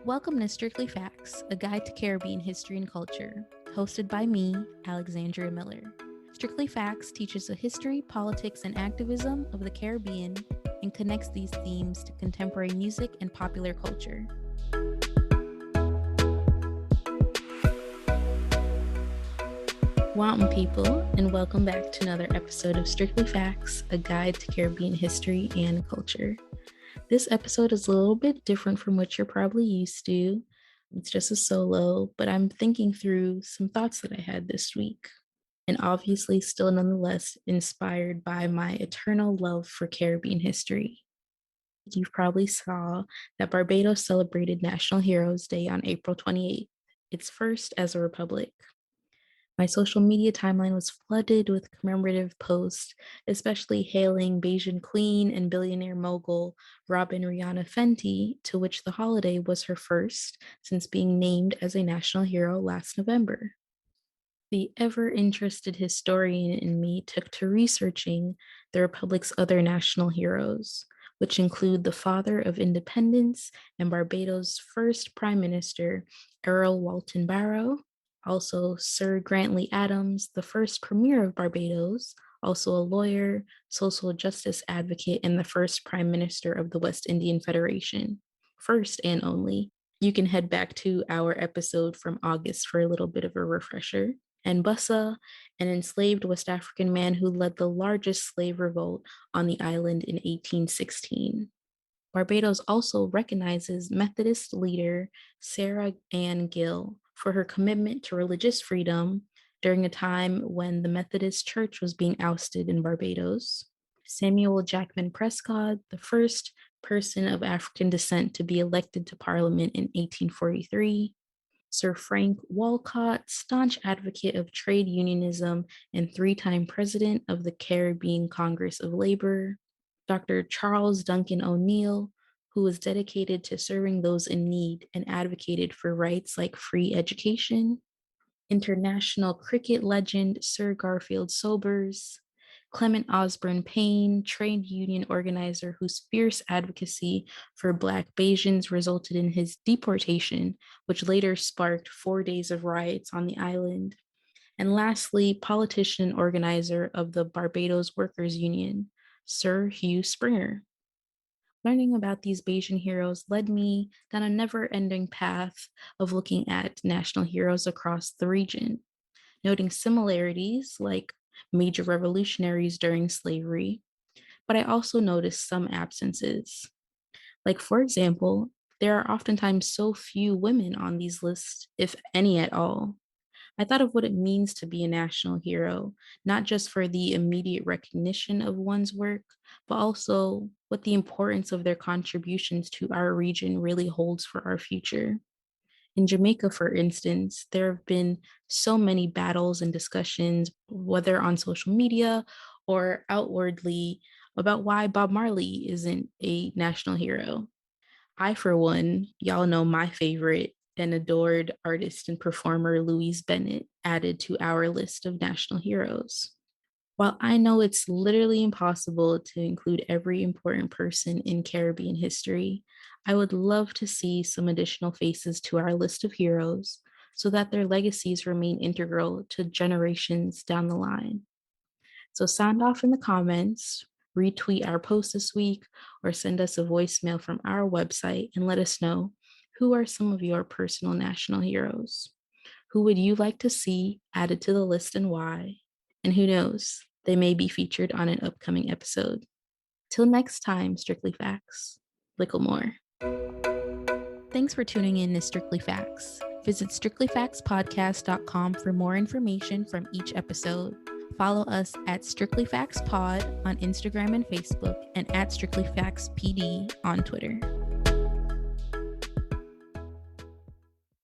Welcome to Strictly Facts, a guide to Caribbean history and culture, hosted by me, Alexandria Miller. Strictly Facts teaches the history, politics, and activism of the Caribbean and connects these themes to contemporary music and popular culture. Welcome, people, and welcome back to another episode of Strictly Facts, a guide to Caribbean history and culture. This episode is a little bit different from what you're probably used to. It's just a solo, but I'm thinking through some thoughts that I had this week, and obviously still nonetheless inspired by my eternal love for Caribbean history. You probably saw that Barbados celebrated National Heroes Day on April 28th, its first as a republic. My social media timeline was flooded with commemorative posts, especially hailing Bayesian queen and billionaire mogul Robin Rihanna Fenty, to which the holiday was her first since being named as a national hero last November. The ever-interested historian in me took to researching the Republic's other national heroes, which include the father of independence and Barbados' first prime minister, Errol Walton Barrow, also Sir Grantley Adams, the first premier of Barbados, also a lawyer, social justice advocate, and the first prime minister of the West Indian Federation. First and only. You can head back to our episode from August for a little bit of a refresher. And Bussa, an enslaved West African man who led the largest slave revolt on the island in 1816. Barbados also recognizes Methodist leader Sarah Ann Gill for her commitment to religious freedom during a time when the Methodist Church was being ousted in Barbados. Samuel Jackman Prescott, the first person of African descent to be elected to Parliament in 1843. Sir Frank Walcott, staunch advocate of trade unionism and three-time president of the Caribbean Congress of Labor. Dr. Charles Duncan O'Neill, who was dedicated to serving those in need and advocated for rights like free education. International cricket legend Sir Garfield Sobers. Clement Osborne Payne, trade union organizer whose fierce advocacy for Black Bayesians resulted in his deportation, which later sparked 4 days of riots on the island. And lastly, politician and organizer of the Barbados Workers' Union, Sir Hugh Springer. Learning about these Bayesian heroes led me down a never-ending path of looking at national heroes across the region, noting similarities like major revolutionaries during slavery, but I also noticed some absences. Like, for example, there are oftentimes so few women on these lists, if any at all. I thought of what it means to be a national hero, not just for the immediate recognition of one's work, but also what the importance of their contributions to our region really holds for our future. In Jamaica, for instance, there have been so many battles and discussions, whether on social media or outwardly, about why Bob Marley isn't a national hero. I, for one, y'all know my favorite and adored artist and performer Louise Bennett added to our list of national heroes. While I know it's literally impossible to include every important person in Caribbean history, I would love to see some additional faces to our list of heroes so that their legacies remain integral to generations down the line. So sound off in the comments, retweet our post this week, or send us a voicemail from our website and let us know, who are some of your personal national heroes? Who would you like to see added to the list and why? And who knows, they may be featured on an upcoming episode. Till next time, Strictly Facts. Licklemore. Thanks for tuning in to Strictly Facts. Visit strictlyfactspodcast.com for more information from each episode. Follow us at Strictly Facts Pod on Instagram and Facebook, and at Strictly Facts PD on Twitter.